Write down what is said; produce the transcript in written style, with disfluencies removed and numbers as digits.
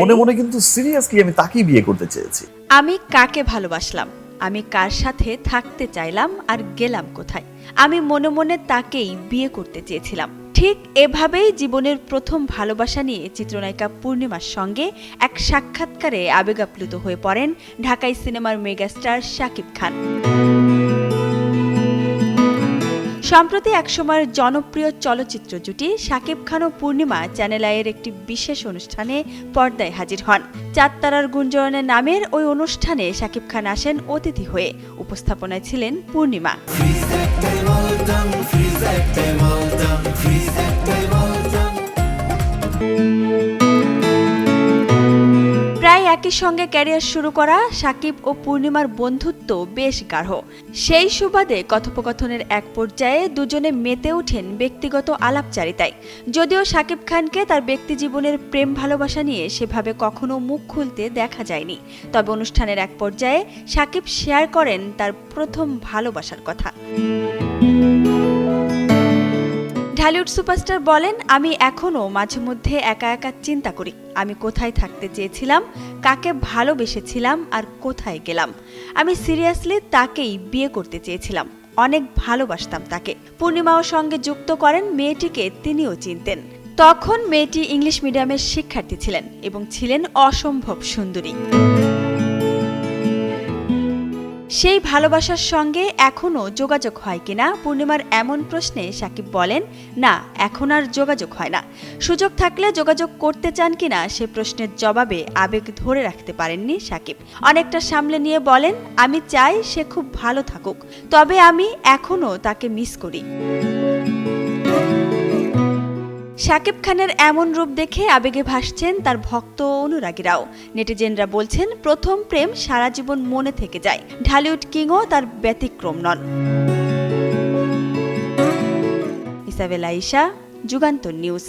মনে মনে কিন্তু সিরিয়াসলি আমি তাকেই বিয়ে করতে চেয়েছি। আমি কাকে ভালোবাসলাম, আমি কার সাথে থাকতে চাইলাম আর গেলাম কোথায়, আমি মনে মনে তাকেই বিয়ে করতে চেয়েছিলাম। ঠিক এভাবেই জীবনের প্রথম ভালোবাসা নিয়ে চিত্রনায়িকা পূর্ণিমার সঙ্গে এক সাক্ষাৎকারে আবেগাপ্লুত হয়ে পড়েন ঢাকাই সিনেমার মেগাস্টার শাকিব খান। সম্প্রতি একসময়ের জনপ্রিয় চলচ্চিত্র জুটি শাকিব খান ও পূর্ণিমা চ্যানেল আইয়ের একটি বিশেষ অনুষ্ঠানে পর্দায় হাজির হন। চাঁদ তারার গুঞ্জরণের নামের ওই অনুষ্ঠানে শাকিব খান আসেন অতিথি হয়ে, উপস্থাপনায় ছিলেন পূর্ণিমা। প্রায় একই সঙ্গে ক্যারিয়ার শুরু করা শাকিব ও পূর্ণিমার বন্ধুত্ব বেশ গাঢ়। সেই সুবাদে কথোপকথনের এক পর্যায়ে দুজনে মেতে ওঠেন ব্যক্তিগত আলাপচারিতায়। যদিও শাকিব খানকে তার ব্যক্তিজীবনের প্রেম ভালোবাসা নিয়ে সেভাবে কখনো মুখ খুলতে দেখা যায়নি, তবে অনুষ্ঠানের এক পর্যায়ে শাকিব শেয়ার করেন তার প্রথম ভালোবাসার কথা। ঢালিউড সুপারস্টার বলেন, আমি এখনও মাঝে মধ্যে একা একা চিন্তা করি আমি কোথায় থাকতে চেয়েছিলাম, কাকে ভালোবেসেছিলাম আর কোথায় গেলাম। আমি সিরিয়াসলি তাকেই বিয়ে করতে চেয়েছিলাম, অনেক ভালোবাসতাম তাকে। পূর্ণিমাও সঙ্গে যুক্ত করেন মেয়েটিকে তিনিও চিনতেন। তখন মেয়েটি ইংলিশ মিডিয়ামের শিক্ষার্থী ছিলেন এবং ছিলেন অসম্ভব সুন্দরী। সেই ভালোবাসার সঙ্গে এখনও যোগাযোগ হয় কিনা পূর্ণিমার এমন প্রশ্নে শাকিব বলেন, না, এখন আর যোগাযোগ হয় না। সুযোগ থাকলে যোগাযোগ করতে চান কিনা সে প্রশ্নের জবাবে আবেগ ধরে রাখতে পারেননি শাকিব। অনেকটা সামলে নিয়ে বলেন, আমি চাই সে খুব ভালো থাকুক, তবে আমি এখনও তাকে মিস করি। শাকিব খানের এমন রূপ দেখে আবেগে ভাসছেন তার ভক্ত অনুরাগীরাও। নেটিজেনরা বলছেন, প্রথম প্রেম সারা জীবন মনে থেকে যায়, ঢালিউড কিংও তার ব্যতিক্রম নন। Isabel Ayesha, Jugantor news.